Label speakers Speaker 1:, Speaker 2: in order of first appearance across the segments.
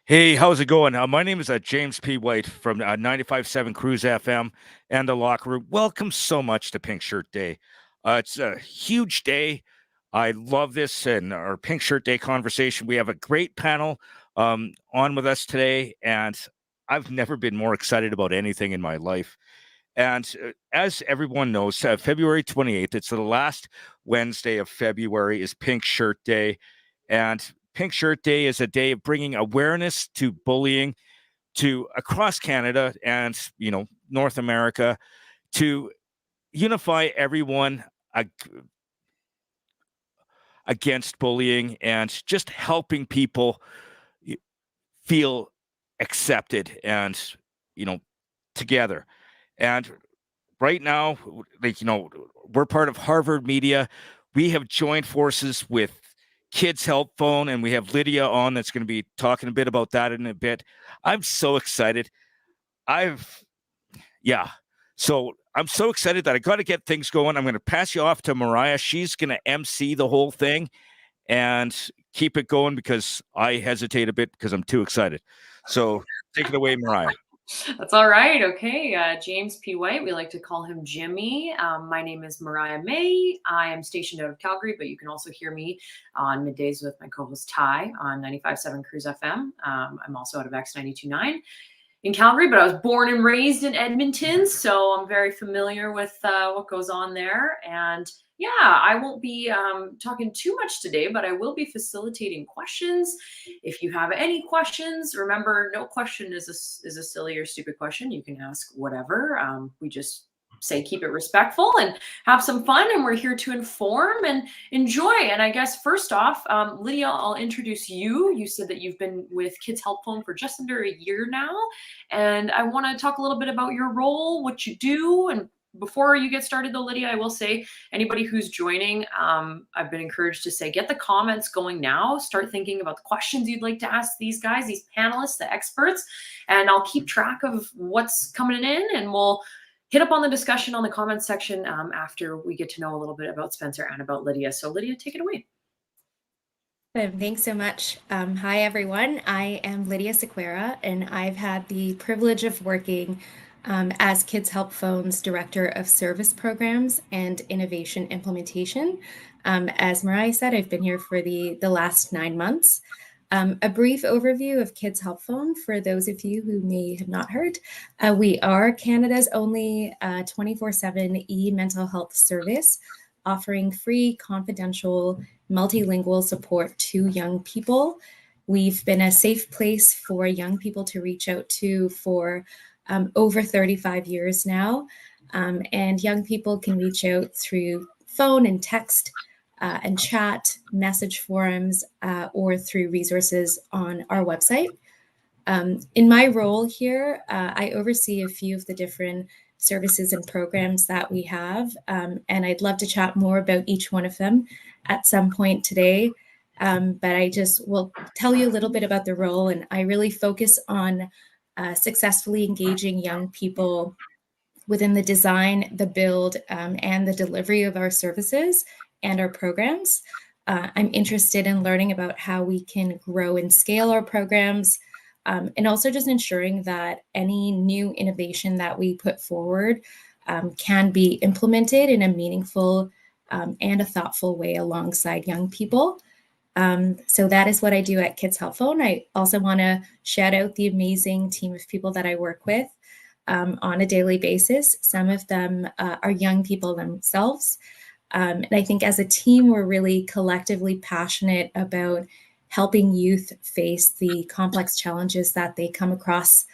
Speaker 1: Hey, how's it going? My name is James P. White from 95.7 Cruise FM and the Locker Room. Welcome so much to Pink Shirt Day. It's a huge day. I love this and our Pink Shirt Day conversation. We have a great panel on with us today, and I've never been more excited about anything in my life. And as everyone knows, February 28th, it's the last Wednesday of February, is Pink Shirt Day. And Pink Shirt Day is a day of bringing awareness to bullying to across Canada and, North America, to unify everyone against bullying and just helping people feel accepted and, you know, together. And right now, we're part of Harvard Media. We have joined forces with Kids Help Phone, and we have Lydia on that's going to be talking a bit about that in a bit. I'm so excited. I've, yeah. So I'm so excited that I got to get things going. I'm going to pass you off to Mariah. She's going to MC the whole thing and keep it going because I hesitate a bit because I'm too excited. So take it away, Mariah.
Speaker 2: That's all right. Okay. James P. White. We like to call him Jimmy. My name is Mariah May. I am stationed out of Calgary, but you can also hear me on middays with my co host Ty on 95.7 Cruise FM. I'm also out of X92.9 in Calgary, but I was born and raised in Edmonton, so I'm very familiar with what goes on there. And yeah, I won't be talking too much today, but I will be facilitating questions. If you have any questions, remember, no question is a silly or stupid question. You can ask whatever. We just say keep it respectful and have some fun, and we're here to inform and enjoy. And I guess first off, Lydia, I'll introduce you. You said that you've been with Kids Help Phone for just under a year now, and I want to talk a little bit about your role, what you do. And before you get started though, Lydia, I will say anybody who's joining, I've been encouraged to say get the comments going now. Start thinking about the questions you'd like to ask these guys, these panelists, the experts, and I'll keep track of what's coming in, and we'll hit up on the discussion on the comments section after we get to know a little bit about Spencer and about Lydia. So Lydia, take it away.
Speaker 3: Thanks so much. Hi, everyone. I am Lydia Sequeira, and I've had the privilege of working as Kids Help Phone's Director of Service Programs and Innovation Implementation. As Mariah said, I've been here for the last 9 months. A brief overview of Kids Help Phone for those of you who may have not heard. We are Canada's only 24/7 e-mental health service, offering free, confidential, multilingual support to young people. We've been a safe place for young people to reach out to for over 35 years now. And young people can reach out through phone and text and chat, message forums, or through resources on our website. In my role here, I oversee a few of the different services and programs that we have, and I'd love to chat more about each one of them at some point today. But I just will tell you a little bit about the role, and I really focus on successfully engaging young people within the design, the build, and the delivery of our services and our programs. I'm interested in learning about how we can grow and scale our programs, and also just ensuring that any new innovation that we put forward can be implemented in a meaningful and a thoughtful way alongside young people. So that is what I do at Kids Help Phone. I also want to shout out the amazing team of people that I work with on a daily basis. Some of them are young people themselves. And I think as a team, we're really collectively passionate about helping youth face the complex challenges that they come across,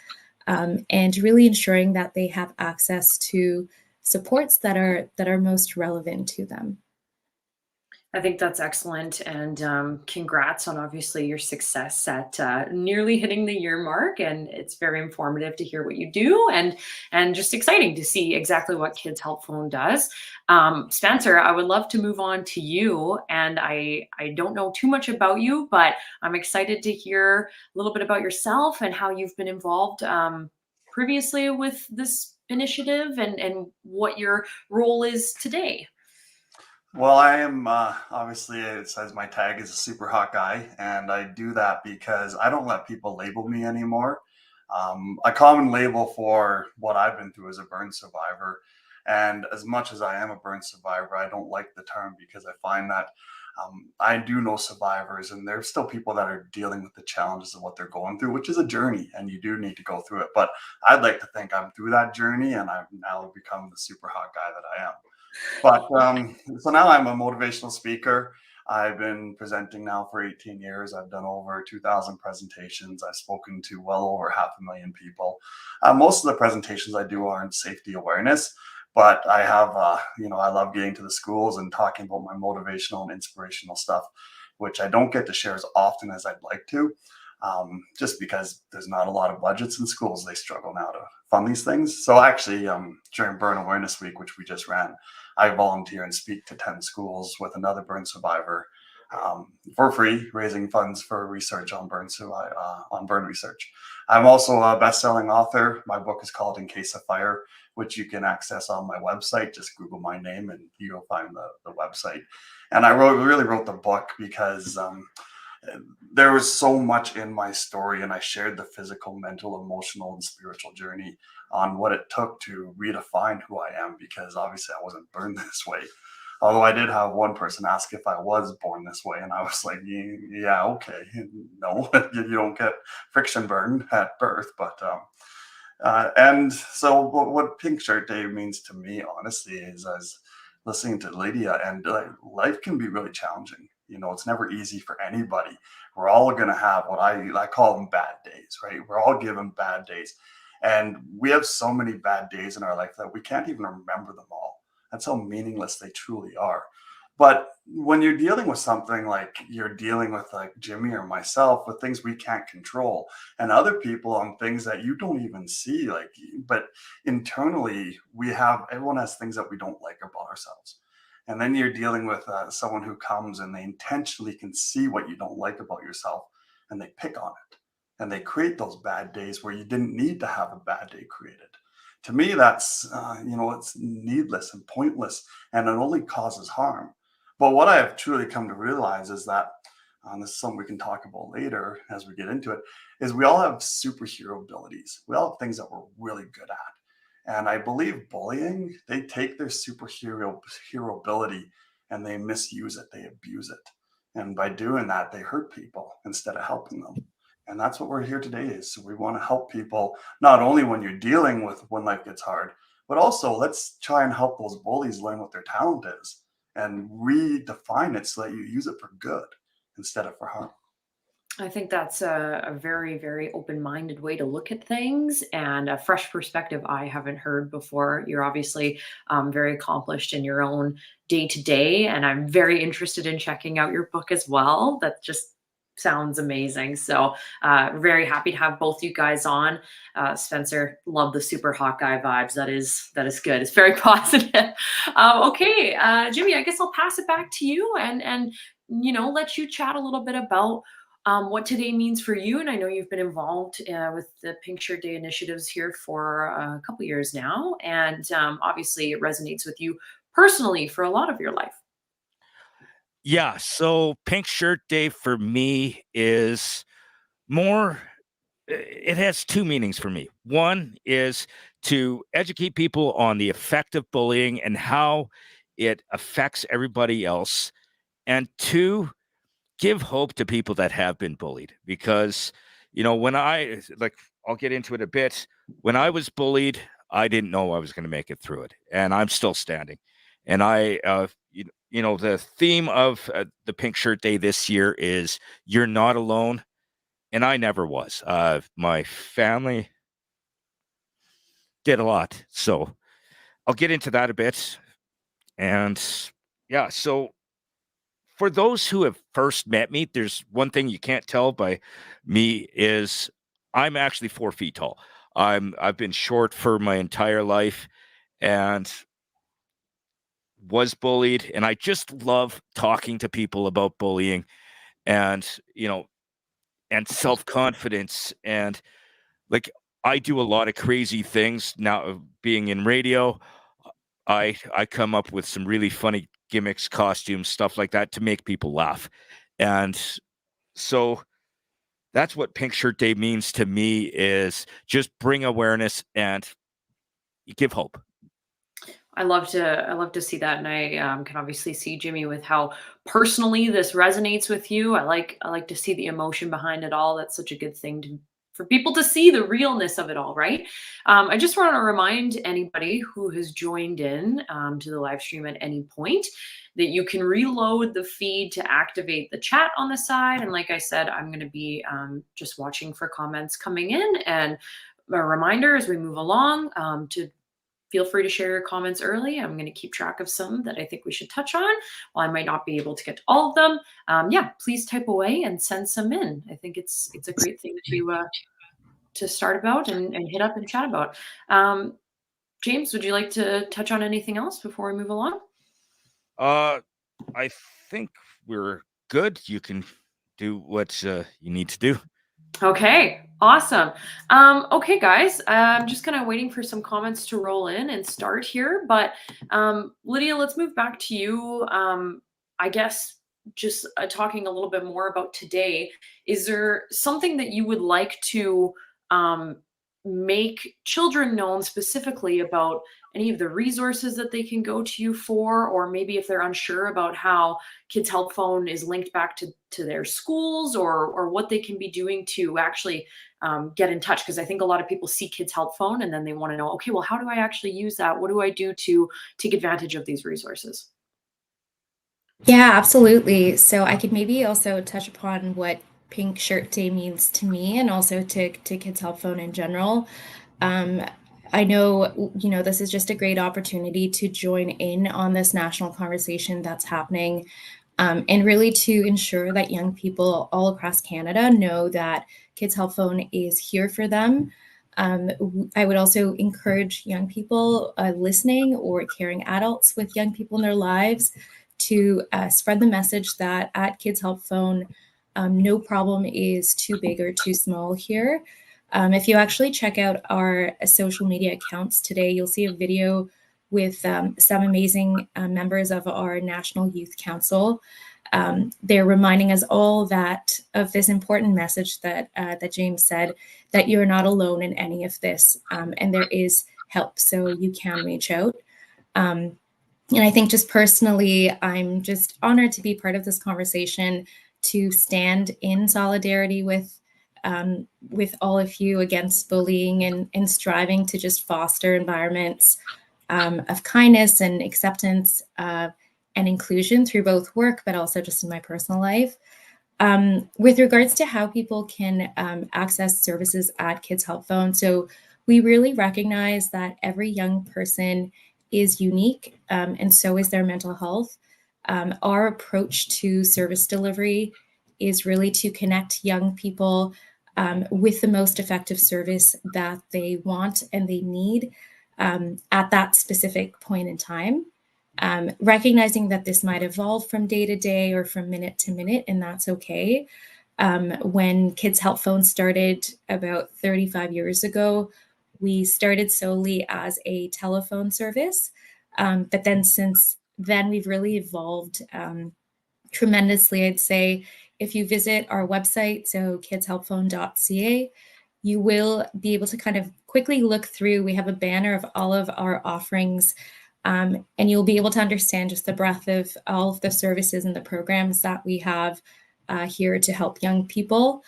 Speaker 3: and really ensuring that they have access to supports that are most relevant to them.
Speaker 2: I think that's excellent, and congrats on obviously your success at nearly hitting the year mark. And it's very informative to hear what you do, and just exciting to see exactly what Kids Help Phone does. Spencer, I would love to move on to you, and I don't know too much about you, but I'm excited to hear a little bit about yourself and how you've been involved previously with this initiative, and what your role is today.
Speaker 4: Well, I am obviously it says my tag is a super hot guy, and I do that because I don't let people label me anymore. A common label for what I've been through as a burn survivor, and as much as I am a burn survivor, I don't like the term because I find that I do know survivors, and there's still people that are dealing with the challenges of what they're going through, which is a journey, and you do need to go through it. But I'd like to think I'm through that journey, and I've now become the super hot guy that I am. But so now I'm a motivational speaker. I've been presenting now for 18 years. I've done over 2,000 presentations. I've spoken to well over 500,000 people. Most of the presentations I do are in safety awareness, but I have, I love getting to the schools and talking about my motivational and inspirational stuff, which I don't get to share as often as I'd like to, just because there's not a lot of budgets in schools. They struggle now to fund these things. So actually, during Burn Awareness Week, which we just ran, I volunteer and speak to 10 schools with another burn survivor for free, raising funds for research on on burn research. I'm also a best-selling author. My book is called In Case of Fire, which you can access on my website. Just Google my name and you'll find the website. And I really wrote the book because there was so much in my story, and I shared the physical, mental, emotional, and spiritual journey on what it took to redefine who I am, because obviously I wasn't born this way. Although I did have one person ask if I was born this way, and I was like, yeah, okay, no, you don't get friction burn at birth. But and so what Pink Shirt Day means to me, honestly, is as listening to Lydia, and like, life can be really challenging. It's never easy for anybody. We're all going to have what I call them bad days, right? We're all given bad days. And we have so many bad days in our life that we can't even remember them all. That's how meaningless they truly are. But when you're dealing with something like you're dealing with like Jimmy or myself, with things we can't control, and other people on things that you don't even see, like, but internally everyone has things that we don't like about ourselves. And then you're dealing with someone who comes and they intentionally can see what you don't like about yourself, and they pick on it, and they create those bad days where you didn't need to have a bad day created. To me, that's it's needless and pointless, and it only causes harm. But what I have truly come to realize is that, this is something we can talk about later as we get into it, is we all have superhero abilities. We all have things that we're really good at. And I believe bullying, they take their hero ability and they misuse it, they abuse it. And by doing that, they hurt people instead of helping them. And that's what we're here today is. So we want to help people, not only when you're dealing with when life gets hard, but also let's try and help those bullies learn what their talent is and redefine it so that you use it for good instead of for harm.
Speaker 2: I think that's a very, very open minded way to look at things and a fresh perspective I haven't heard before. You're obviously very accomplished in your own day to day, and I'm very interested in checking out your book as well. That just sounds amazing. So, very happy to have both you guys on. Spencer, love the super hot guy vibes. That is good. It's very positive. Okay, Jimmy, I guess I'll pass it back to you and let you chat a little bit about what today means for you. And I know you've been involved with the Pink Shirt Day initiatives here for a couple years now. And obviously, it resonates with you personally for a lot of your life.
Speaker 1: Yeah, so Pink Shirt Day for me is more, it has two meanings for me. One is to educate people on the effect of bullying and how it affects everybody else. And two, give hope to people that have been bullied. Because, when I'll get into it a bit. When I was bullied, I didn't know I was going to make it through it. And I'm still standing. And the theme of the Pink Shirt Day this year is you're not alone. And I never was. My family did a lot. So I'll get into that a bit. And yeah, so for those who have first met me, there's one thing you can't tell by me is I'm actually 4 feet tall. I've been short for my entire life and was bullied. And I just love talking to people about bullying and, and self-confidence. And like, I do a lot of crazy things now being in radio. I come up with some really funny gimmicks, costumes, stuff like that to make people laugh. And so that's what Pink Shirt Day means to me, is just bring awareness and give hope.
Speaker 2: I love to see that, and I can obviously see, Jimmy, with how personally this resonates with you. I like to see the emotion behind it all. That's such a good thing for people to see the realness of it all, right? I just want to remind anybody who has joined in to the live stream at any point that you can reload the feed to activate the chat on the side. And like I said, I'm going to be just watching for comments coming in, and a reminder as we move along to feel free to share your comments early. I'm going to keep track of some that I think we should touch on. While I might not be able to get to all of them, yeah, please type away and send some in. I think it's a great thing to start about and hit up and chat about. James, would you like to touch on anything else before we move along?
Speaker 1: I think we're good. You can do what you need to do.
Speaker 2: Okay, awesome. Okay, guys, I'm just kind of waiting for some comments to roll in and start here. But Lydia, let's move back to you. I guess just talking a little bit more about today. Is there something that you would like to make children known specifically about any of the resources that they can go to you for, or maybe if they're unsure about how Kids Help Phone is linked back to their schools, or what they can be doing to actually get in touch? Because I think a lot of people see Kids Help Phone and then they want to know, okay, well, how do I actually use that? What do I do to take advantage of these resources?
Speaker 3: Yeah, absolutely. So I could maybe also touch upon what Pink Shirt Day means to me and also to Kids Help Phone in general. I know, this is just a great opportunity to join in on this national conversation that's happening, and really to ensure that young people all across Canada know that Kids Help Phone is here for them. I would also encourage young people listening or caring adults with young people in their lives to spread the message that at Kids Help Phone, no problem is too big or too small here. If you actually check out our social media accounts today, you'll see a video with some amazing members of our National Youth Council. They're reminding us all of this important message that James said, that you're not alone in any of this, and there is help, so you can reach out. And I think just personally, I'm just honored to be part of this conversation, to stand in solidarity with all of you against bullying and striving to just foster environments of kindness and acceptance and inclusion through both work, but also just in my personal life. With regards to how people can access services at Kids Help Phone, so we really recognize that every young person is unique, and so is their mental health. Our approach to service delivery is really to connect young people with the most effective service that they want and they need at that specific point in time. Recognizing that this might evolve from day to day or from minute to minute, and that's okay. When Kids Help Phone started about 35 years ago, we started solely as a telephone service, but then since then we've really evolved tremendously, I'd say. If you visit our website, so kidshelpphone.ca, you will be able to kind of quickly look through. We have a banner of all of our offerings, and you'll be able to understand just the breadth of all of the services and the programs that we have here to help young people.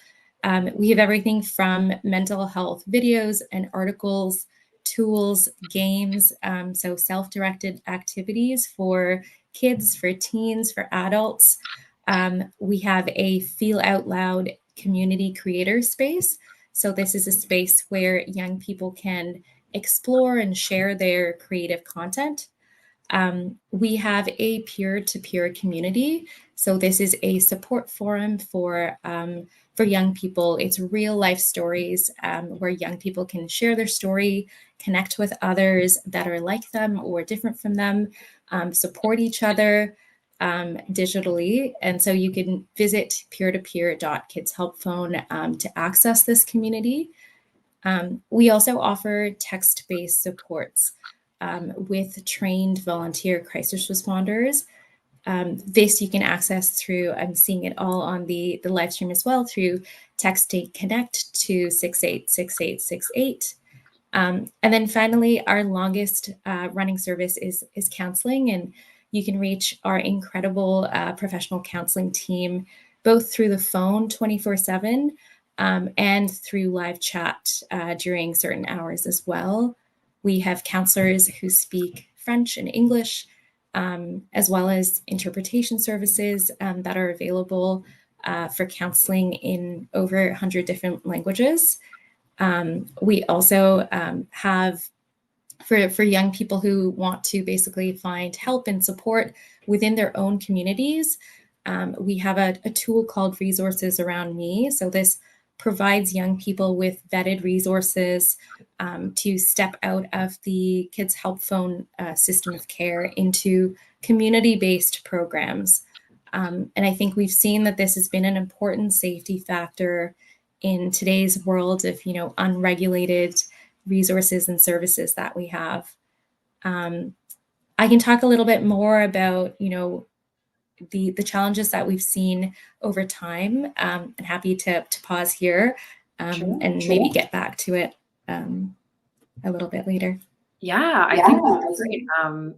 Speaker 3: We have everything from mental health videos and articles, tools, games, so self-directed activities for kids, for teens, for adults. We have a Feel Out Loud community creator space. So this is a space where young people can explore and share their creative content. We have a peer-to-peer community. So this is a support forum for young people. It's real life stories where young people can share their story, connect with others that are like them or different from them, support each other digitally. And so you can visit peer-to-peer.kidshelpphone to access this community. We also offer text-based supports with trained volunteer crisis responders. This you can access through, I'm seeing it all on the live stream as well, through texting connect to 686868. And then finally, our longest running service is counseling, and you can reach our incredible professional counseling team both through the phone 24/7 and through live chat during certain hours as well. We have counselors who speak French and English, as well as interpretation services that are available for counseling in over 100 different languages. We also have, for young people who want to basically find help and support within their own communities, we have a tool called Resources Around Me. So this provides young people with vetted resources to step out of the Kids Help Phone system of care into community-based programs. And I think we've seen that this has been an important safety factor in today's world of, unregulated resources and services that we have. I can talk a little bit more about, the challenges that we've seen over time. I'm happy to pause here and maybe get back to it a little bit later.
Speaker 2: Yeah, I think that's great.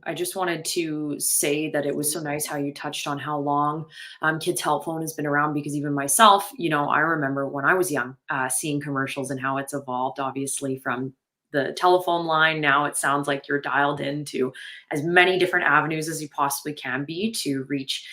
Speaker 2: I just wanted to say that it was so nice how you touched on how long Kids Help Phone has been around, because even myself, I remember when I was young, seeing commercials and how it's evolved, obviously, from the telephone line. Now it sounds like you're dialed into as many different avenues as you possibly can be to reach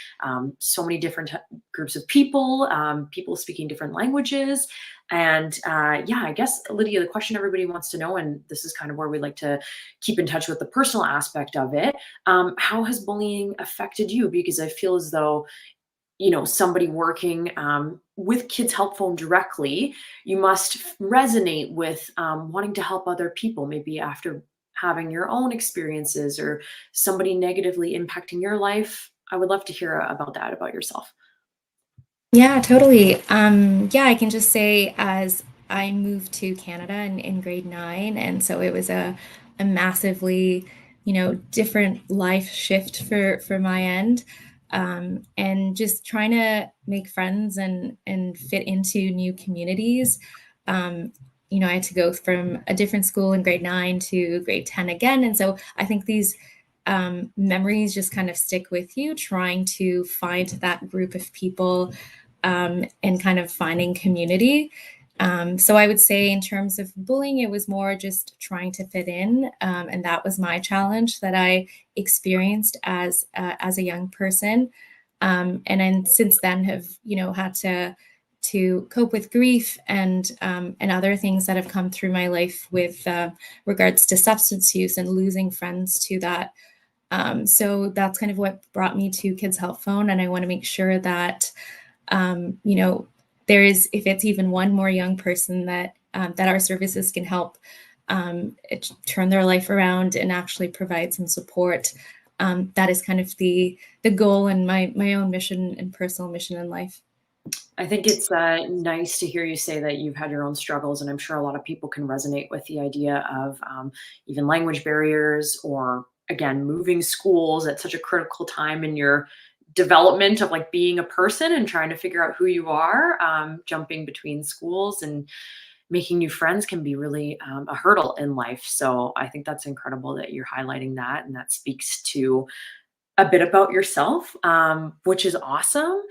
Speaker 2: so many different groups of people, people speaking different languages. And I guess, Lydia, the question everybody wants to know, and this is kind of where we like to keep in touch with the personal aspect of it, how has bullying affected you? Because I feel as though, somebody working with Kids Help Phone directly, you must resonate with wanting to help other people, maybe after having your own experiences or somebody negatively impacting your life. I would love to hear about that, about yourself.
Speaker 3: Yeah, totally. I can just say, as I moved to Canada in grade 9, and so it was a massively, different life shift for my end, and just trying to make friends and fit into new communities. I had to go from a different school in grade 9 to grade 10 again, and so I think these memories just kind of stick with you, trying to find that group of people and kind of finding community. So I would say, in terms of bullying, it was more just trying to fit in, and that was my challenge that I experienced as a young person. And then since then have had to cope with grief and other things that have come through my life with regards to substance use and losing friends to that. So that's kind of what brought me to Kids Help Phone, and I want to make sure that there is, if it's even one more young person that our services can help turn their life around and actually provide some support. That is kind of the goal and my own mission and personal mission in life.
Speaker 2: I think it's nice to hear you say that you've had your own struggles, and I'm sure a lot of people can resonate with the idea of even language barriers, or again, moving schools at such a critical time in your development of like being a person and trying to figure out who you are. Jumping between schools and making new friends can be really a hurdle in life. So I think that's incredible that you're highlighting that, and that speaks to a bit about yourself, which is awesome.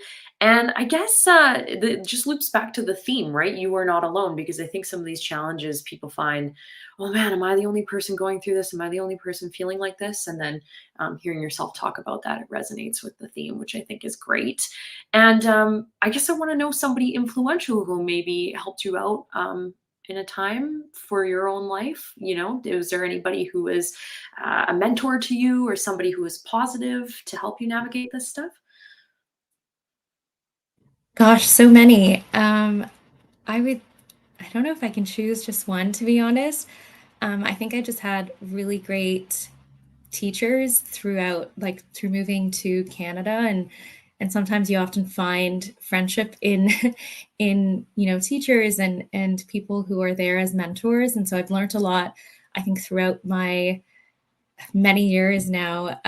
Speaker 2: And I guess it just loops back to the theme, right? You are not alone, because I think some of these challenges people find, oh man, am I the only person going through this? Am I the only person feeling like this? And then hearing yourself talk about that, it resonates with the theme, which I think is great. And I guess I want to know somebody influential who maybe helped you out in a time for your own life. Is there anybody who is a mentor to you, or somebody who is positive to help you navigate this stuff?
Speaker 3: Gosh, so many. I don't know if I can choose just one, to be honest. I think I just had really great teachers throughout, like through moving to Canada, and sometimes you often find friendship in teachers and people who are there as mentors. And so I've learned a lot, I think, throughout my many years now,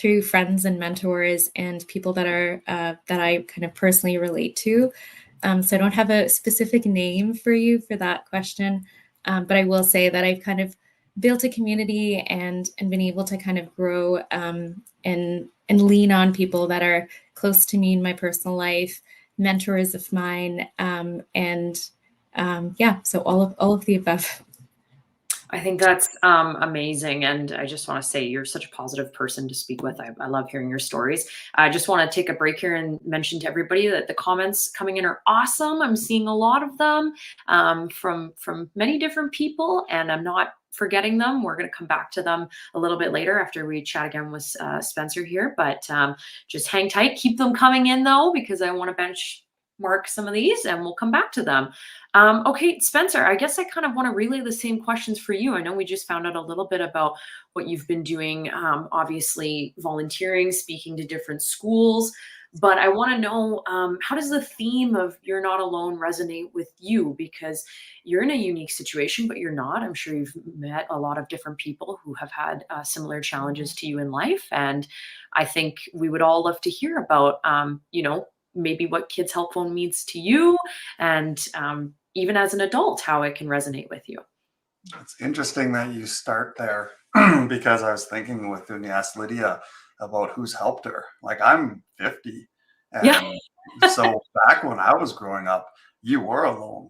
Speaker 3: through friends and mentors and people that are that I kind of personally relate to. So I don't have a specific name for you for that question, but I will say that I've kind of built a community and been able to kind of grow and lean on people that are close to me in my personal life, mentors of mine, yeah, so all of the above.
Speaker 2: I think that's amazing. And I just want to say you're such a positive person to speak with. I love hearing your stories. I just want to take a break here and mention to everybody that the comments coming in are awesome. I'm seeing a lot of them from many different people, and I'm not forgetting them. We're going to come back to them a little bit later after we chat again with Spencer here. But just hang tight. Keep them coming in, though, because I want to benchmark some of these, and we'll come back to them. Okay, Spencer, I guess I kind of want to relay the same questions for you. I know we just found out a little bit about what you've been doing, obviously volunteering, speaking to different schools, but I want to know, how does the theme of You're Not Alone resonate with you? Because you're in a unique situation, but you're not. I'm sure you've met a lot of different people who have had similar challenges to you in life. And I think we would all love to hear about, maybe what Kids Help Phone means to you, and even as an adult, how it can resonate with you.
Speaker 4: It's interesting that you start there because I was thinking when you asked Lydia about who's helped her. Like, I'm 50.
Speaker 2: Yeah.
Speaker 4: And so back when I was growing up, you were alone.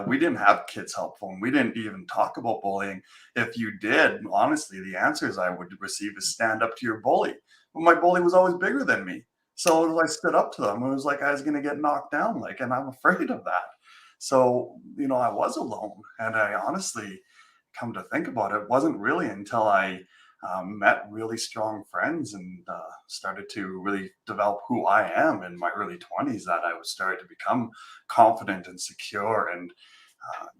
Speaker 4: We didn't have Kids Help Phone. We didn't even talk about bullying. If you did, honestly, the answers I would receive is stand up to your bully. But my bully was always bigger than me. So I stood up to them. It was like I was going to get knocked down, and I'm afraid of that. So, I was alone. And I honestly, come to think about it, wasn't really until I met really strong friends and started to really develop who I am in my early 20s that I was started to become confident and secure and,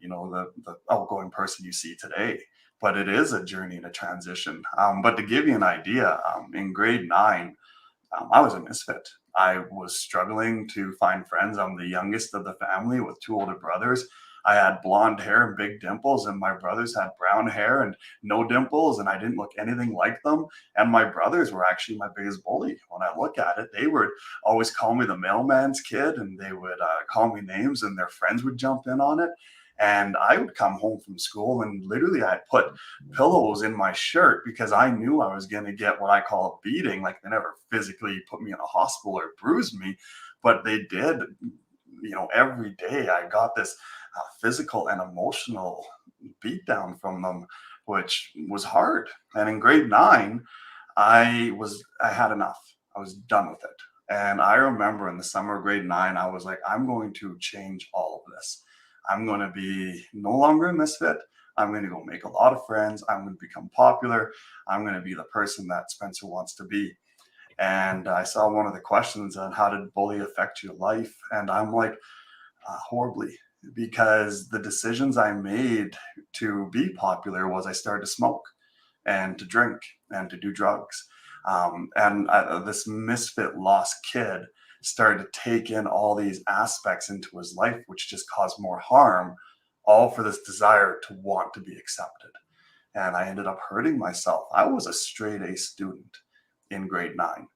Speaker 4: the outgoing person you see today. But it is a journey and a transition. But to give you an idea, in grade 9, I was a misfit. I was struggling to find friends. I'm the youngest of the family with 2 older brothers. I had blonde hair and big dimples, and my brothers had brown hair and no dimples, and I didn't look anything like them. And my brothers were actually my biggest bully. When I look at it, they would always call me the mailman's kid, and they would call me names, and their friends would jump in on it. And I would come home from school, and literally I'd put pillows in my shirt because I knew I was going to get what I call a beating. Like, they never physically put me in a hospital or bruised me, but they did. Every day I got this physical and emotional beatdown from them, which was hard. And in grade 9, I had enough. I was done with it. And I remember in the summer of grade 9, I was like, I'm going to change all of this. I'm going to be no longer a misfit. I'm going to go make a lot of friends. I'm going to become popular. I'm going to be the person that Spencer wants to be. And I saw one of the questions on how did bullying affect your life? And I'm like, horribly, because the decisions I made to be popular was I started to smoke and to drink and to do drugs. This misfit lost kid started to take in all these aspects into his life, which just caused more harm, all for this desire to want to be accepted. And I ended up hurting myself. I was a straight A student in grade 9.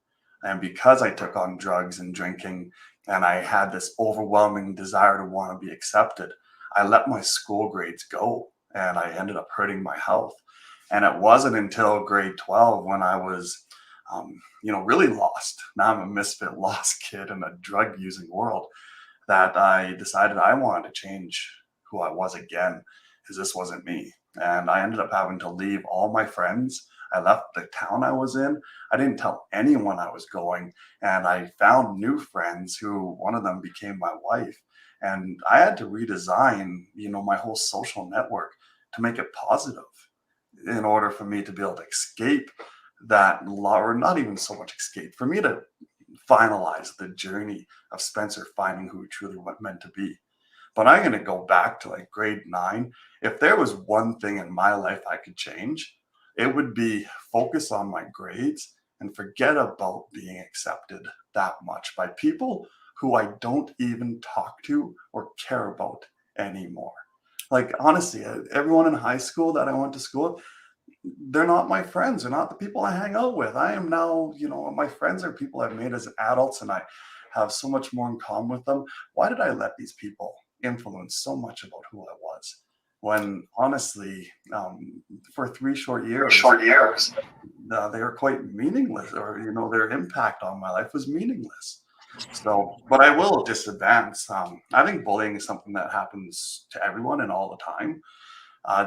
Speaker 4: And because I took on drugs and drinking, and I had this overwhelming desire to want to be accepted, I let my school grades go, and I ended up hurting my health. And it wasn't until grade 12 when I was, really lost. Now I'm a misfit, lost kid in a drug using world, that I decided I wanted to change who I was again, because this wasn't me. And I ended up having to leave all my friends. I left the town I was in. I didn't tell anyone I was going. And I found new friends who, one of them became my wife. And I had to redesign, my whole social network to make it positive in order for me to be able to escape that law, or not even so much escape, for me to finalize the journey of Spencer finding who he truly meant to be. But I'm going to go back to like grade 9. If there was one thing in my life I could change, it would be focus on my grades and forget about being accepted that much by people who I don't even talk to or care about anymore. Like, honestly, everyone in high school that I went to school with, they're not my friends. They're not the people I hang out with. I am now, my friends are people I've made as adults, and I have so much more in common with them. Why did I let these people influence so much about who I was? When honestly, for 3 short years, they were quite meaningless, or their impact on my life was meaningless. So, but I will just advance. I think bullying is something that happens to everyone and all the time.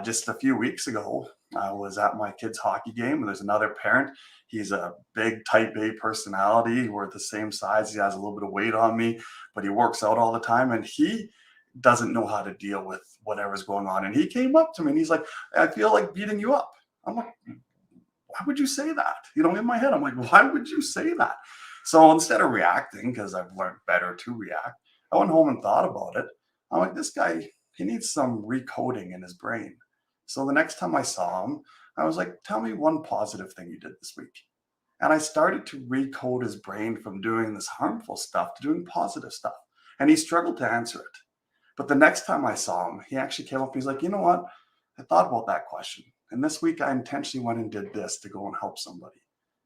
Speaker 4: Just a few weeks ago, I was at my kid's hockey game, and there's another parent. He's a big type A personality. We're the same size. He has a little bit of weight on me, but he works out all the time, and he doesn't know how to deal with whatever's going on. And he came up to me and he's like, I feel like beating you up. I'm like, why would you say that? In my head, I'm like, why would you say that? So instead of reacting, because I've learned better to react, I went home and thought about it. I'm like, this guy, he needs some recoding in his brain. So the next time I saw him, I was like, tell me one positive thing you did this week. And I started to recode his brain from doing this harmful stuff to doing positive stuff. And he struggled to answer it. But the next time I saw him, he actually came up. He's like, you know what? I thought about that question. And this week I intentionally went and did this to go and help somebody.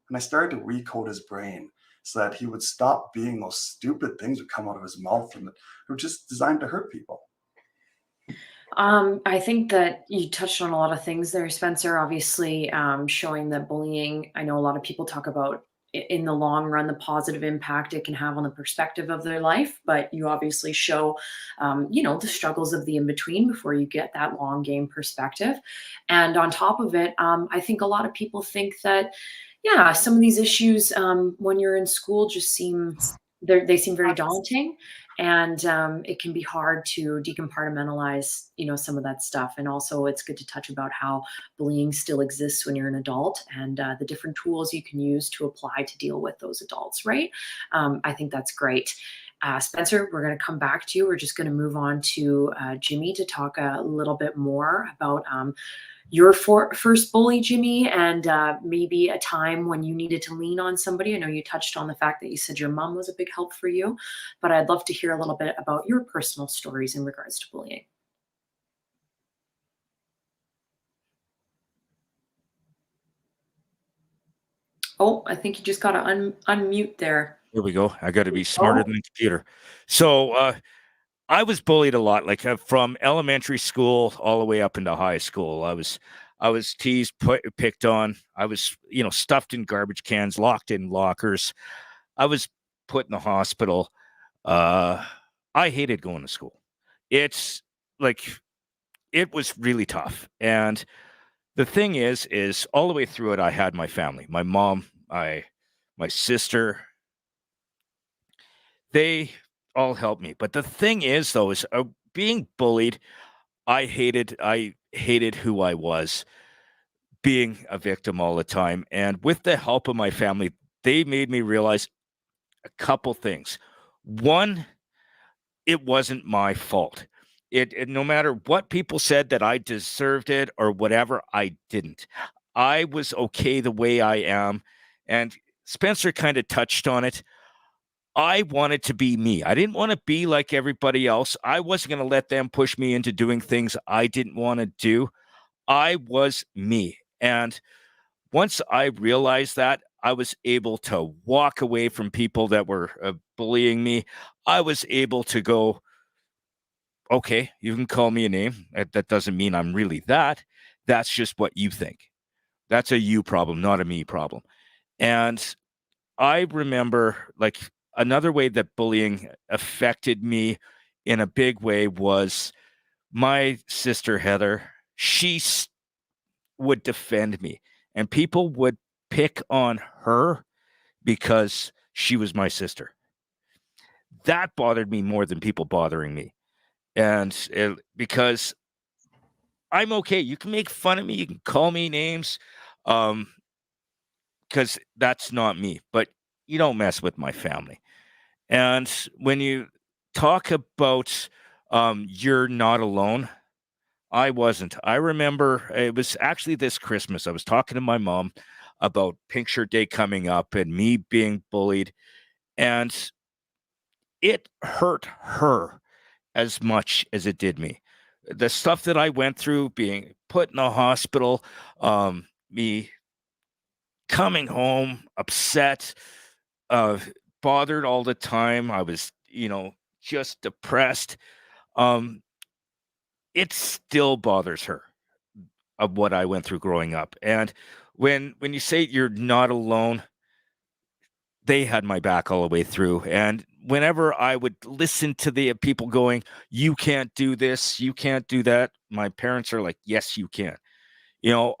Speaker 4: And I started to recode his brain so that he would stop being those stupid things that come out of his mouth and that were just designed to hurt people.
Speaker 2: I think that you touched on a lot of things there, Spencer. Obviously, showing that bullying, I know a lot of people talk about in the long run, the positive impact it can have on the perspective of their life, but you obviously show, the struggles of the in-between before you get that long game perspective. And on top of it, I think a lot of people think that, yeah, some of these issues when you're in school just they seem very daunting, and it can be hard to decompartmentalize some of that stuff. And also it's good to touch about how bullying still exists when you're an adult, and the different tools you can use to apply to deal with those adults, right? I think that's great. Spencer, we're going to come back to you. We're just going to move on to Jimmy to talk a little bit more about your first bully, Jimmy, and maybe a time when you needed to lean on somebody. I know you touched on the fact that you said your mom was a big help for you, but I'd love to hear a little bit about your personal stories in regards to bullying. Oh, I think you just got to unmute there.
Speaker 1: There we go. I got to be smarter than the computer. So I was bullied a lot, like from elementary school all the way up into high school. I was teased, picked on. I was, stuffed in garbage cans, locked in lockers. I was put in the hospital. I hated going to school. It's like, it was really tough. And the thing is all the way through it, I had my family, my mom, my sister. They all helped me. But the thing is, though, is being bullied, I hated who I was, being a victim all the time. And with the help of my family, they made me realize a couple things. One, it wasn't my fault. It no matter what people said that I deserved it or whatever, I didn't. I was okay the way I am. And Spencer kind of touched on it. I wanted to be me. I didn't want to be like everybody else. I wasn't going to let them push me into doing things I didn't want to do. I was me. And once I realized that, I was able to walk away from people that were bullying me. I was able to go, okay, you can call me a name. That doesn't mean I'm really that. That's just what you think. That's a you problem, not a me problem. And I remember, like, another way that bullying affected me in a big way was my sister, Heather. She would defend me, and people would pick on her because she was my sister. That bothered me more than people bothering me. And because I'm okay. You can make fun of me. You can call me names. Because that's not me. But you don't mess with my family. And when you talk about you're not alone, I wasn't. I remember it was actually this Christmas. I was talking to my mom about Pink Shirt Day coming up and me being bullied. And it hurt her as much as it did me. The stuff that I went through, being put in the hospital, me coming home upset, uh, bothered all the time. I was, just depressed. Um, it still bothers her of what I went through growing up. And when you say you're not alone, they had my back all the way through. And whenever I would listen to the people going, "You can't do this, you can't do that," my parents are like, "Yes, you can."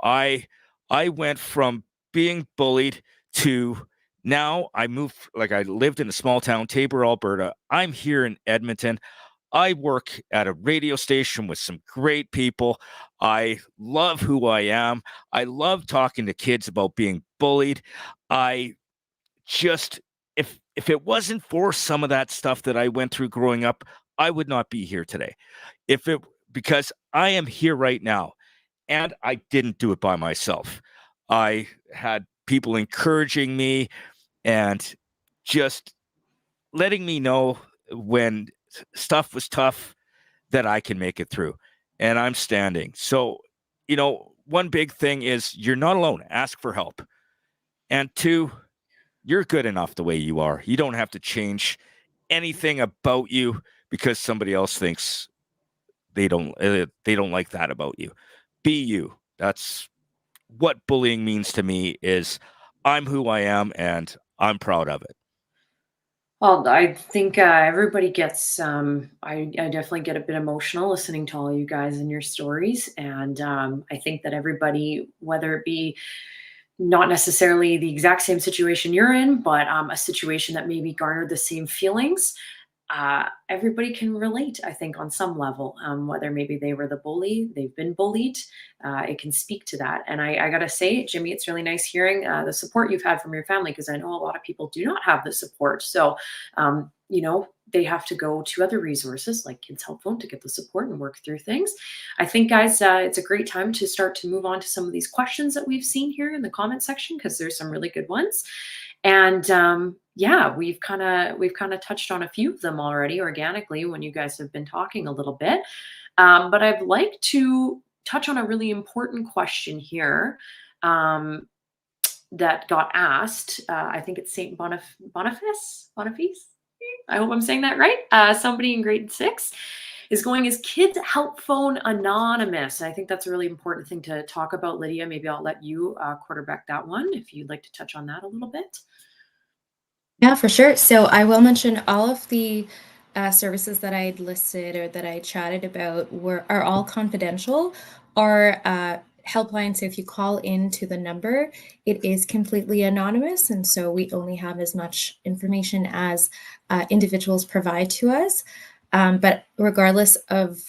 Speaker 1: I went from being bullied to now I moved, like, I lived in a small town, Tabor, Alberta. I'm here in Edmonton. I work at a radio station with some great people. I love who I am. I love talking to kids about being bullied. I just if it wasn't for some of that stuff that I went through growing up, I would not be here today. If it Because I am here right now, and I didn't do it by myself. I had people encouraging me and just letting me know when stuff was tough that I can make it through, and I'm standing. So, one big thing is you're not alone. Ask for help. And two, you're good enough the way you are. You don't have to change anything about you because somebody else thinks they don't like that about you. Be you. That's what bullying means to me. Is I'm who I am and I'm proud of it.
Speaker 2: Well, I think everybody gets, I definitely get a bit emotional listening to all you guys and your stories. And I think that everybody, whether it be not necessarily the exact same situation you're in, but a situation that maybe garnered the same feelings, everybody can relate, I think, on some level. Whether maybe they were the bully, they've been bullied, it can speak to that. And I gotta say, Jimmy, it's really nice hearing the support you've had from your family, because I know a lot of people do not have the support. So, they have to go to other resources like Kids Help Phone to get the support and work through things. I think, guys, it's a great time to start to move on to some of these questions that we've seen here in the comment section, because there's some really good ones. And yeah, we've kind of touched on a few of them already organically when you guys have been talking a little bit. But I'd like to touch on a really important question here, that got asked. I think it's Saint Boniface. I hope I'm saying that right. Somebody in grade 6 is going, "Is Kids Help Phone anonymous?" I think that's a really important thing to talk about. Lydia, maybe I'll let you quarterback that one if you'd like to touch on that a little bit.
Speaker 3: Yeah, for sure. So I will mention all of the services that I'd listed or that I chatted about are all confidential. Our helpline, so if you call into the number, it is completely anonymous, and so we only have as much information as individuals provide to us. But regardless of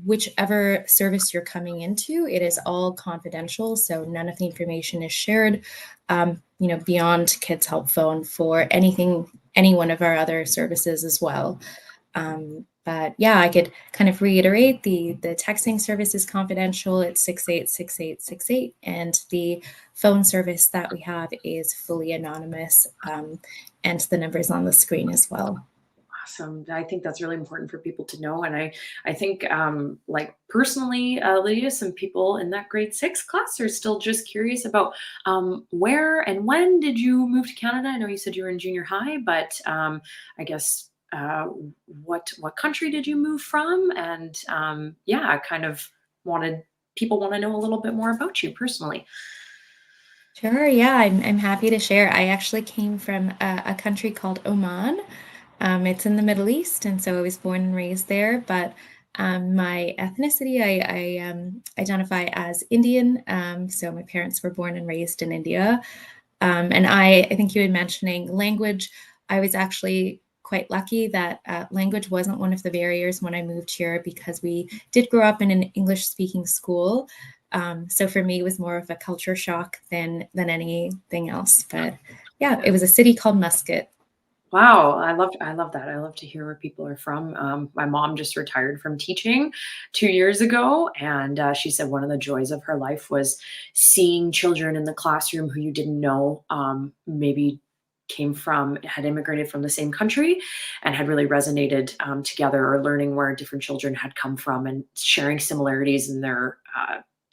Speaker 3: whichever service you're coming into, it is all confidential. So none of the information is shared, beyond Kids Help Phone for any one of our other services as well. But yeah, I could kind of reiterate the texting service is confidential. It's 686868, and the phone service that we have is fully anonymous, and the number's on the screen as well.
Speaker 2: Awesome. I think that's really important for people to know. And I think, like personally, Lydia, some people in that grade 6 class are still just curious about where and when did you move to Canada? I know you said you were in junior high, but I guess what country did you move from? And yeah, I kind of people want to know a little bit more about you personally.
Speaker 3: Sure, yeah, I'm happy to share. I actually came from a country called Oman. It's in the Middle East, and so I was born and raised there. But my ethnicity, I identify as Indian. So my parents were born and raised in India. And I think you had mentioning language. I was actually quite lucky that language wasn't one of the barriers when I moved here, because we did grow up in an English-speaking school. So for me, it was more of a culture shock than anything else. But yeah, it was a city called Muscat.
Speaker 2: Wow, I love that. I love to hear where people are from. My mom just retired from teaching 2 years ago, and she said one of the joys of her life was seeing children in the classroom who you didn't know, maybe had immigrated from the same country and had really resonated together, or learning where different children had come from and sharing similarities in their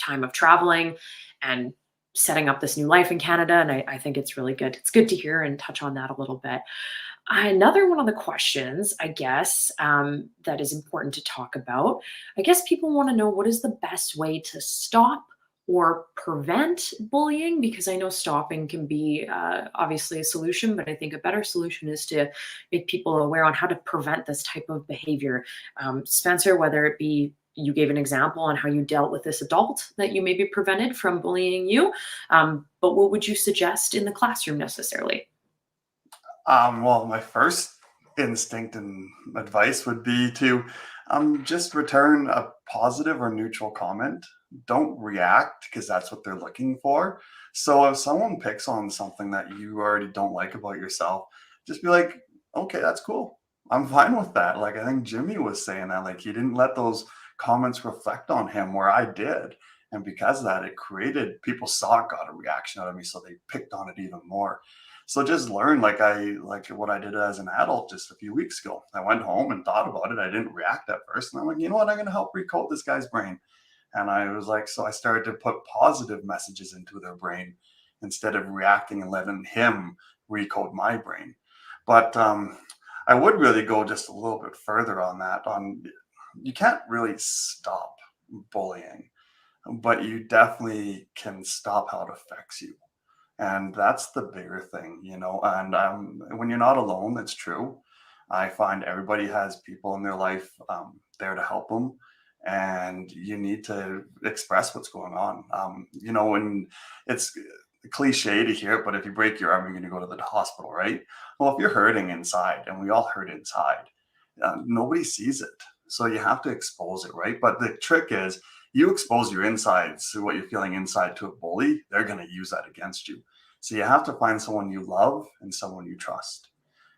Speaker 2: time of traveling, and setting up this new life in Canada, and I think it's really good. It's good to hear and touch on that a little bit. Another one of the questions, I guess, that is important to talk about. I guess people want to know, what is the best way to stop or prevent bullying? Because I know stopping can be obviously a solution, but I think a better solution is to make people aware on how to prevent this type of behavior. Spencer, whether it be you gave an example on how you dealt with this adult that you maybe prevented from bullying you, but what would you suggest in the classroom necessarily?
Speaker 4: Well, my first instinct and advice would be to just return a positive or neutral comment. Don't react because that's what they're looking for. So if someone picks on something that you already don't like about yourself, just be like, okay, that's cool. I'm fine with that. Like, I think Jimmy was saying that, like, he didn't let those comments reflect on him where I did. And because of that, it created, people saw it got a reaction out of me. So they picked on it even more. So just learn, like what I did as an adult just a few weeks ago. I went home and thought about it. I didn't react at first. And I'm like, you know what? I'm going to help recode this guy's brain. And I was like, so I started to put positive messages into their brain instead of reacting and letting him recode my brain. But I would really go just a little bit further on that. You can't really stop bullying, but you definitely can stop how it affects you. And that's the bigger thing, you know. And when you're not alone, it's true. I find everybody has people in their life there to help them, and you need to express what's going on. You know, and it's cliche to hear it, but if you break your arm, you're going to go to the hospital, right? Well, if you're hurting inside, and we all hurt inside, nobody sees it. So you have to expose it, right? But the trick is, you expose your insides to what you're feeling inside to a bully, they're going to use that against you. So you have to find someone you love and someone you trust.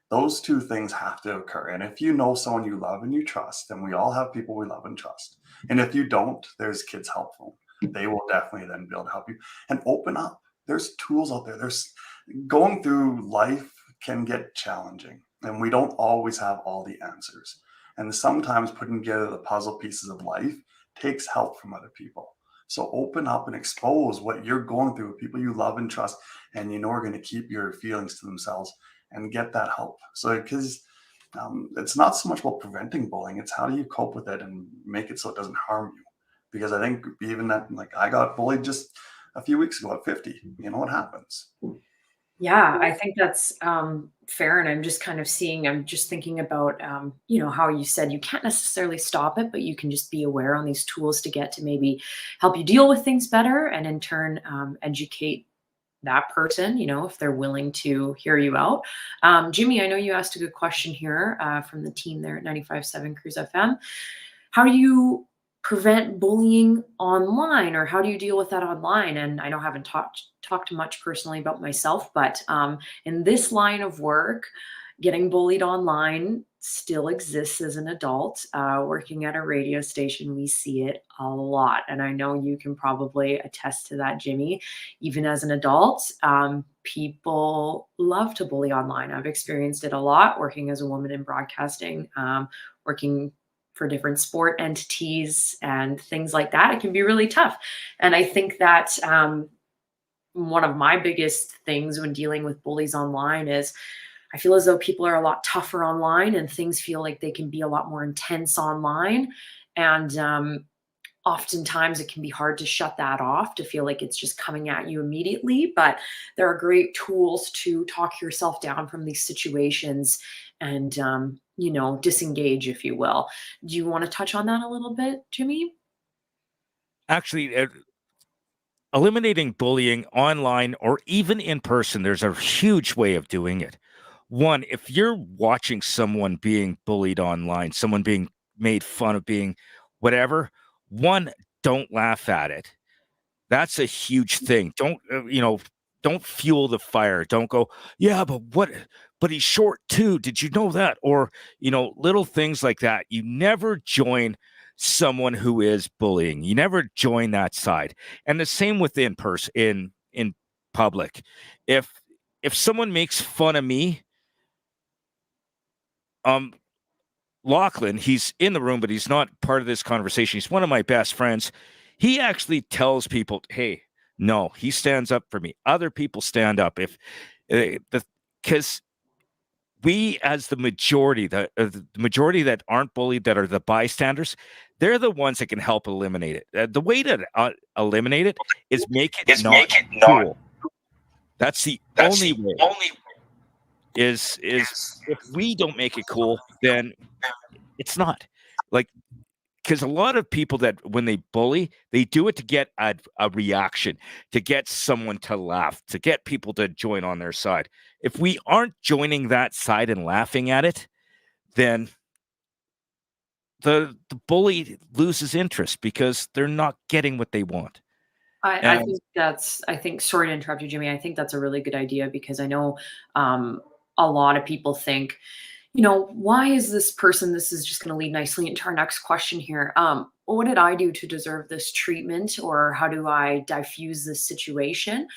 Speaker 4: Those two things have to occur. And if you know someone you love and you trust, and we all have people we love and trust. And if you don't, there's Kids Help Phone. They will definitely then be able to help you and open up. There's tools out there. There's going through life can get challenging, and we don't always have all the answers. And sometimes putting together the puzzle pieces of life takes help from other people. So open up and expose what you're going through with people you love and trust, and you know are going to keep your feelings to themselves, and get that help. So because it's not so much about preventing bullying, it's how do you cope with it and make it so it doesn't harm you. Because I think even that, like, I got bullied just a few weeks ago at 50. You know what happens.
Speaker 2: Yeah, I think that's fair. And I'm just thinking about, how you said you can't necessarily stop it, but you can just be aware on these tools to get to maybe help you deal with things better, and in turn, educate that person, if they're willing to hear you out. Jimmy, I know you asked a good question here from the team there at 95.7 Cruise FM. How do you prevent bullying online, or how do you deal with that online? And I know I haven't talked much personally about myself, but in this line of work, getting bullied online still exists as an adult. Working at a radio station, we see it a lot. And I know you can probably attest to that, Jimmy. Even as an adult, people love to bully online. I've experienced it a lot working as a woman in broadcasting, working for different sport entities and things like that. It can be really tough. And I think that one of my biggest things when dealing with bullies online is I feel as though people are a lot tougher online, and things feel like they can be a lot more intense online. And oftentimes it can be hard to shut that off, to feel like it's just coming at you immediately. But there are great tools to talk yourself down from these situations and, disengage, if you will. Do you want to touch on that a little bit, Jimmy?
Speaker 1: Actually, eliminating bullying online or even in person, there's a huge way of doing it. One, if you're watching someone being bullied online, someone being made fun of, being whatever, one, don't laugh at it. That's a huge thing. Don't fuel the fire. Don't go, yeah, but he's short too. Did you know that? Or, little things like that. You never join someone who is bullying. You never join that side. And the same with in person, in public. If someone makes fun of me, Lachlan, he's in the room, but he's not part of this conversation. He's one of my best friends. He actually tells people, hey, No, he stands up for me. Other people stand up if because we, as the majority, the majority that aren't bullied, that are the bystanders, they're the ones that can help eliminate it. The way to eliminate it is make it not cool. That's the only way. Is if we don't make it cool, then it's not. Like, because a lot of people that when they bully, they do it to get a reaction, to get someone to laugh, to get people to join on their side. If we aren't joining that side and laughing at it, then the bully loses interest because they're not getting what they want.
Speaker 2: I think sorry to interrupt you, Jimmy. I think that's a really good idea because I know a lot of people think, why is this person? This is just going to lead nicely into our next question here. What did I do to deserve this treatment, or how do I diffuse this situation?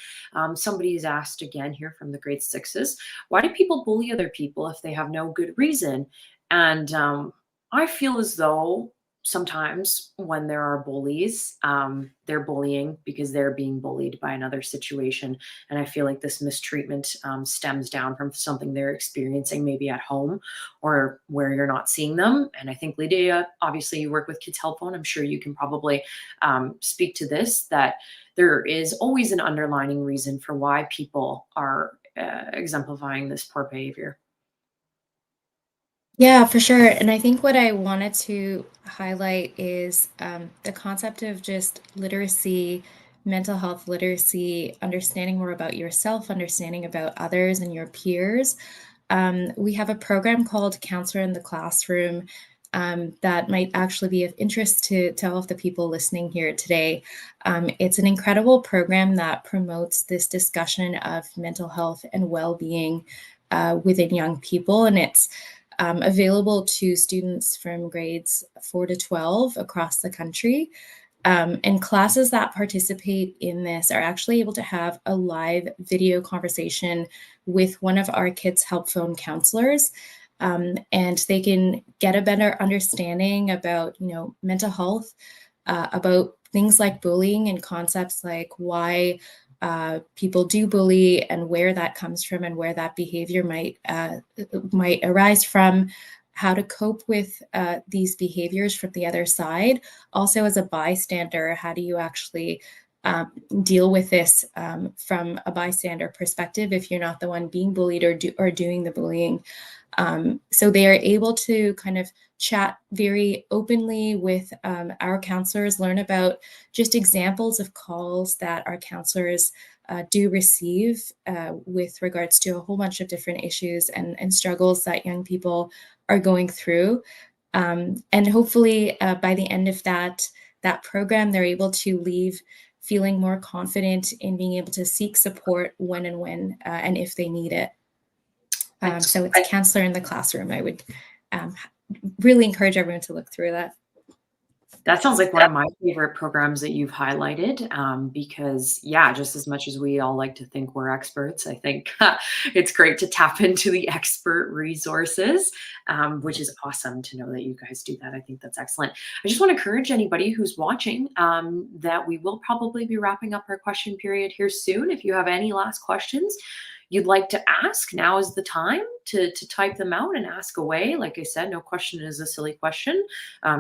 Speaker 2: Somebody has asked again here from the grade sixes, why do people bully other people if they have no good reason? And I feel as though sometimes when there are bullies, they're bullying because they're being bullied by another situation. And I feel like this mistreatment stems down from something they're experiencing maybe at home or where you're not seeing them. And I think, Lydia, obviously you work with Kids Help Phone. I'm sure you can probably speak to this, that there is always an underlining reason for why people are exemplifying this poor behavior.
Speaker 3: Yeah, for sure. And I think what I wanted to highlight is the concept of just literacy, mental health literacy, understanding more about yourself, understanding about others and your peers. We have a program called Counselor in the Classroom that might actually be of interest to all of the people listening here today. It's an incredible program that promotes this discussion of mental health and well-being within young people. And it's available to students from grades 4 to 12 across the country. And classes that participate in this are actually able to have a live video conversation with one of our Kids Help Phone counselors. And they can get a better understanding about, mental health, about things like bullying and concepts like why people do bully and where that comes from and where that behavior might arise from, how to cope with these behaviors from the other side. Also, as a bystander, how do you actually deal with this from a bystander perspective if you're not the one being bullied or doing the bullying? So they are able to kind of chat very openly with our counselors, learn about just examples of calls that our counselors do receive with regards to a whole bunch of different issues and struggles that young people are going through. And hopefully by the end of that program, they're able to leave feeling more confident in being able to seek support when and if they need it. So it's Counselor in the Classroom. I would really encourage everyone to look through that.
Speaker 2: That sounds like one of my favorite programs that you've highlighted because, just as much as we all like to think we're experts, I think it's great to tap into the expert resources, which is awesome to know that you guys do that. I think that's excellent. I just want to encourage anybody who's watching that we will probably be wrapping up our question period here soon. If you have any last questions you'd like to ask, now is the time to type them out and ask away. Like I said, no question is a silly question.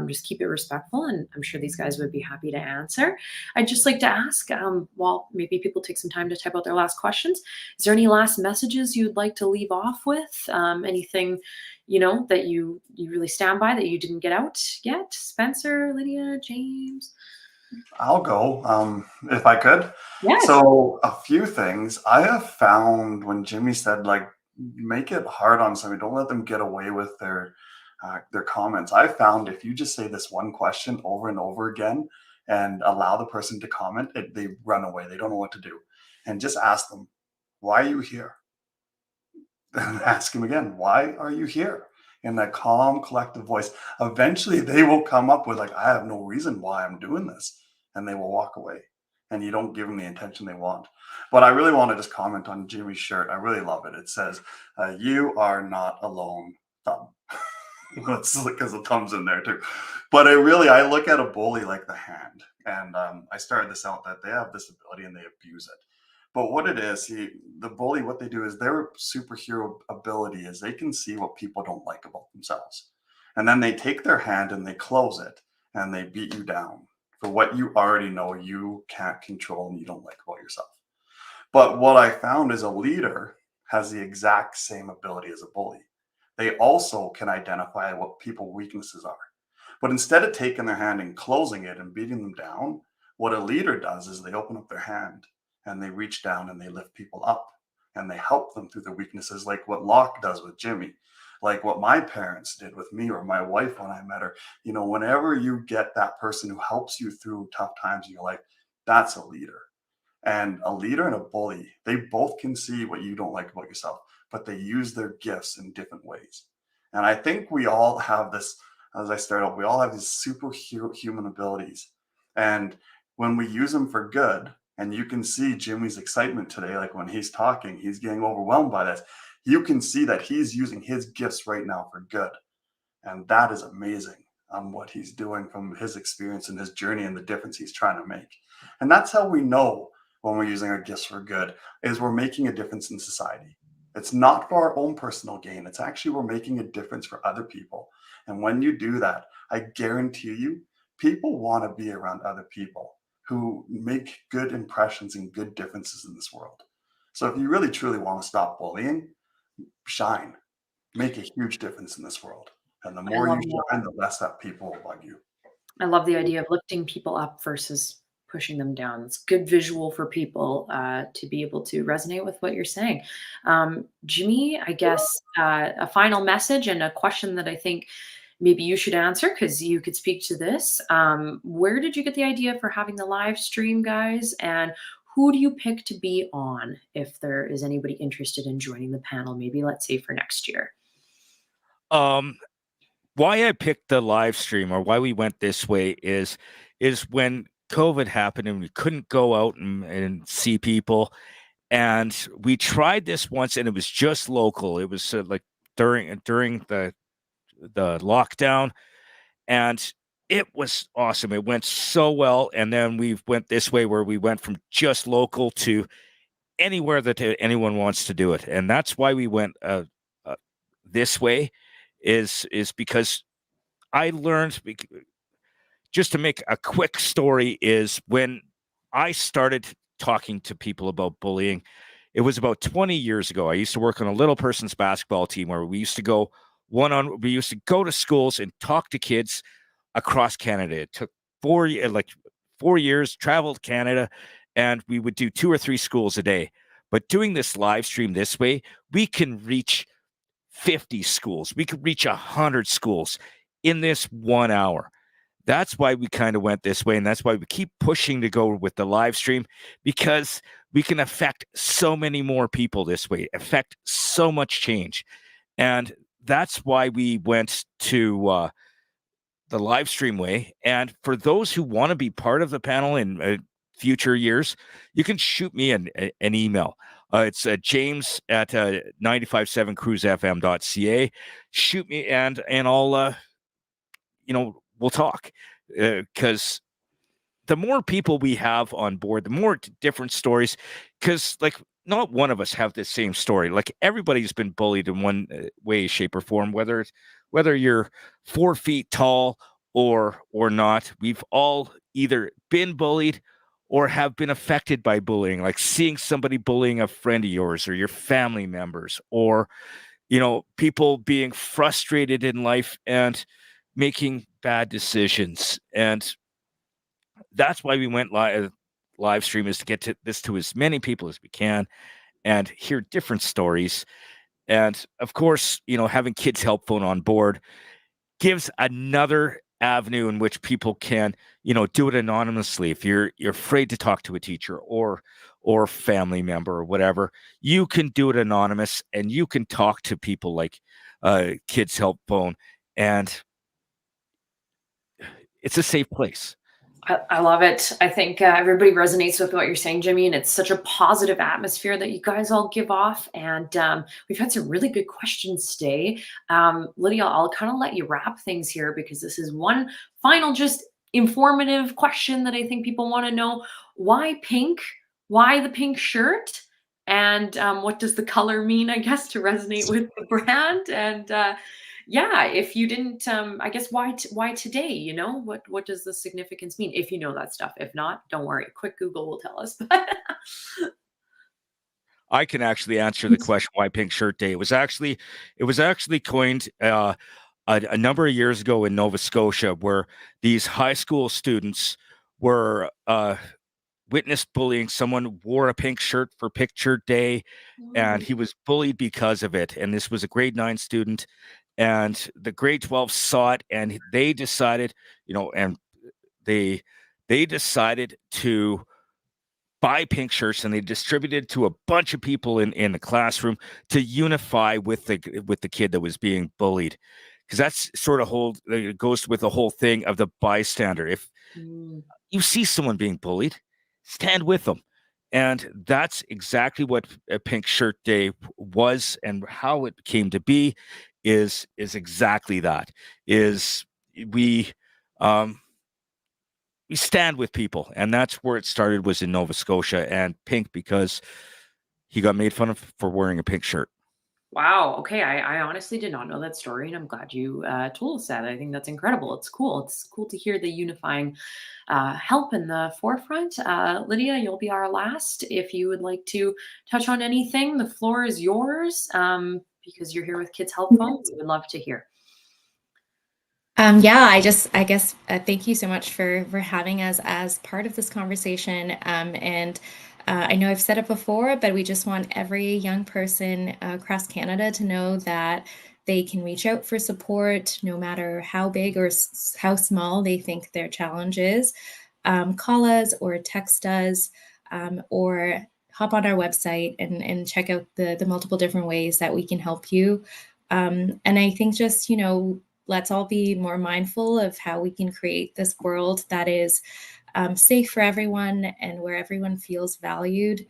Speaker 2: Just keep it respectful, and I'm sure these guys would be happy to answer. I'd just like to ask, while maybe people take some time to type out their last questions, is there any last messages you'd like to leave off with? Anything, that you really stand by that you didn't get out yet? Spencer, Lydia, James?
Speaker 4: I'll go if I could.
Speaker 2: Yes.
Speaker 4: So a few things I have found when Jimmy said, like, make it hard on somebody, don't let them get away with their comments. I found if you just say this one question over and over again and allow the person to comment, they run away. They don't know what to do. And just ask them, why are you here? And ask them again, why are you here? In that calm, collective voice. Eventually they will come up with, like, I have no reason why I'm doing this. And they will walk away. And you don't give them the attention they want. But I really want to just comment on Jimmy's shirt. I really love it. It says, you are not alone, thumb. That's because the thumb's in there too. But I look at a bully like the hand. And I started this out that they have this ability and they abuse it. But what it is, the bully, what they do is their superhero ability is they can see what people don't like about themselves. And then they take their hand and they close it and they beat you down for what you already know you can't control and you don't like about yourself. But what I found is a leader has the exact same ability as a bully. They also can identify what people's weaknesses are. But instead of taking their hand and closing it and beating them down, what a leader does is they open up their hand and they reach down and they lift people up and they help them through their weaknesses, like what Locke does with Jimmy, like what my parents did with me or my wife when I met her. You know, whenever you get that person who helps you through tough times in your life, that's a leader. And a leader and a bully, they both can see what you don't like about yourself, but they use their gifts in different ways. And I think we all have this, as I start out, we all have these superhero human abilities. And when we use them for good, and you can see Jimmy's excitement today, like when he's talking, he's getting overwhelmed by this. You can see that he's using his gifts right now for good. And that is amazing on what he's doing from his experience and his journey and the difference he's trying to make. And that's how we know when we're using our gifts for good, is we're making a difference in society. It's not for our own personal gain. It's actually we're making a difference for other people. And when you do that, I guarantee you, people want to be around other people who make good impressions and good differences in this world. So if you really truly want to stop bullying, shine, make a huge difference in this world. And the more you shine, the less that people will bug you.
Speaker 2: I love the idea of lifting people up versus pushing them down. It's good visual for people to be able to resonate with what you're saying. Jimmy, I guess a final message and a question that I think maybe you should answer because you could speak to this. Where did you get the idea for having the live stream, guys? And who do you pick to be on if there is anybody interested in joining the panel, maybe let's say for next year?
Speaker 1: Why I picked the live stream or why we went this way is when COVID happened and we couldn't go out and see people. And we tried this once and it was just local. It was like during the lockdown, and it was awesome. It went so well. And then we went this way where we went from just local to anywhere that anyone wants to do it. And that's why we went this way is because I learned, just to make a quick story, is when I started talking to people about bullying, it was about 20 years ago. I used to work on a little person's basketball team where we used to go we used to go to schools and talk to kids across Canada. It took 4 years, traveled Canada, and we would do 2 or 3 schools a day. But doing this live stream this way, we can reach 50 schools. We could reach 100 schools in this 1 hour. That's why we kind of went this way. And that's why we keep pushing to go with the live stream, because we can affect so many more people this way, affect so much change. And that's why we went to the live stream way. And for those who want to be part of the panel in future years, you can shoot me an email. It's James at 957cruisefm.ca. Shoot me and I'll we'll talk, because the more people we have on board, the more different stories, because like not one of us have the same story. Like everybody's been bullied in one way, shape, or form, whether you're 4 feet tall or not. We've all either been bullied or have been affected by bullying, like seeing somebody bullying a friend of yours or your family members, or people being frustrated in life and making bad decisions. And that's why we went live stream, is to get to as many people as we can and hear different stories. And of course, having Kids Help Phone on board gives another avenue in which people can, do it anonymously. If you're afraid to talk to a teacher or family member or whatever, you can do it anonymous and you can talk to people like Kids Help Phone, and it's a safe place.
Speaker 2: I love it. I think everybody resonates with what you're saying, Jimmy, and it's such a positive atmosphere that you guys all give off. And we've had some really good questions today. Lydia, I'll kind of let you wrap things here because this is one final just informative question that I think people want to know. Why pink? Why the pink shirt? And what does the color mean, I guess, to resonate with the brand? And yeah, if you didn't, I guess why today? You know, what does the significance mean? If you know that stuff, if not, don't worry. Quick Google will tell us.
Speaker 1: I can actually answer the question why Pink Shirt Day. It was actually coined a number of years ago in Nova Scotia, where these high school students were witnessed bullying. Someone wore a pink shirt for Picture Day, and he was bullied because of it. And this was a grade 9 student, and the grade 12 saw it, and they decided, and they decided to buy pink shirts, and they distributed to a bunch of people in the classroom to unify with the kid that was being bullied, because that's sort of it goes with the whole thing of the bystander. If
Speaker 2: Mm.
Speaker 1: you see someone being bullied, stand with them. And that's exactly what a Pink Shirt Day was, and how it came to be is exactly that. Is we um we stand with people, and that's where it started, was in Nova Scotia, and pink because he got made fun of for wearing a pink shirt.
Speaker 2: Wow. Okay. I honestly did not know that story, and I'm glad you told us that. I think that's incredible. It's cool. It's cool to hear the unifying help in the forefront. Lydia, you'll be our last. If you would like to touch on anything, the floor is yours, because you're here with Kids Help Phone. We would love to hear.
Speaker 3: Yeah, I guess, thank you so much for having us as part of this conversation. And I know I've said it before, but we just want every young person across Canada to know that they can reach out for support, no matter how big or how small they think their challenge is. Call us or text us, or hop on our website and check out the multiple different ways that we can help you. And I think just, let's all be more mindful of how we can create this world that is safe for everyone and where everyone feels valued,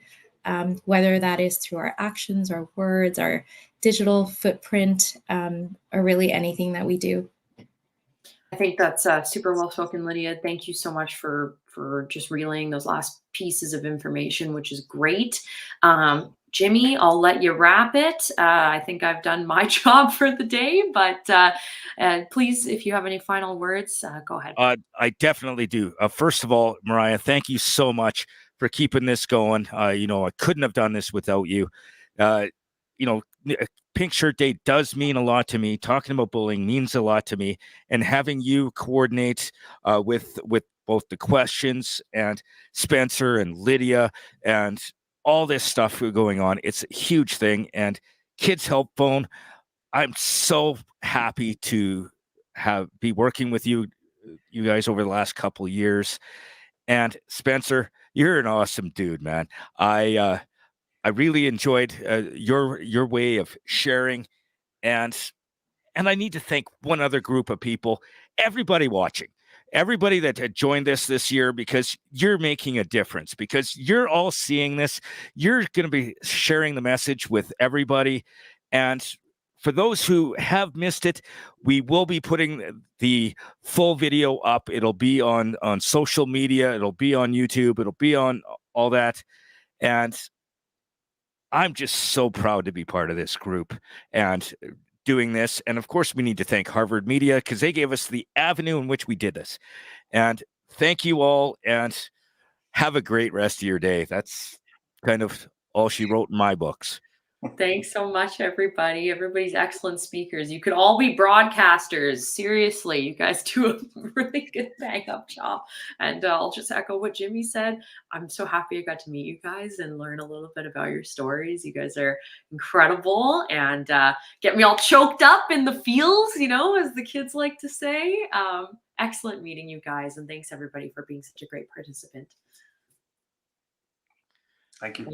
Speaker 3: whether that is through our actions, our words, our digital footprint, or really anything that we do.
Speaker 2: I think that's super well spoken, Lydia. Thank you so much for just relaying those last pieces of information, which is great. Jimmy, I'll let you wrap it. I think I've done my job for the day, but please, if you have any final words, go ahead.
Speaker 1: I definitely do. First of all, Mariah, thank you so much for keeping this going. I couldn't have done this without you. Uh, Pink Shirt Day does mean a lot to me. Talking about bullying means a lot to me, and having you coordinate with both the questions and Spencer and Lydia and all this stuff going on, it's a huge thing. And Kids Help Phone, I'm so happy to be working with you guys over the last couple of years. And Spencer, you're an awesome dude, man. I really enjoyed your way of sharing, and I need to thank one other group of people, everybody watching, everybody that had joined this year, because you're making a difference, because you're all seeing this. You're going to be sharing the message with everybody. And for those who have missed it, we will be putting the full video up. It'll be on social media. It'll be on YouTube. It'll be on all that. And I'm just so proud to be part of this group and doing this. And of course, we need to thank Harvard Media, because they gave us the avenue in which we did this. And thank you all, and have a great rest of your day. That's kind of all she wrote in my books.
Speaker 2: Thanks so much, everybody. Everybody's excellent speakers. You could all be broadcasters. Seriously, you guys do a really good bang up job. And I'll just echo what Jimmy said. I'm so happy I got to meet you guys and learn a little bit about your stories. You guys are incredible, and get me all choked up in the feels, as the kids like to say. Excellent meeting you guys. And thanks, everybody, for being such a great participant.
Speaker 4: Thank you.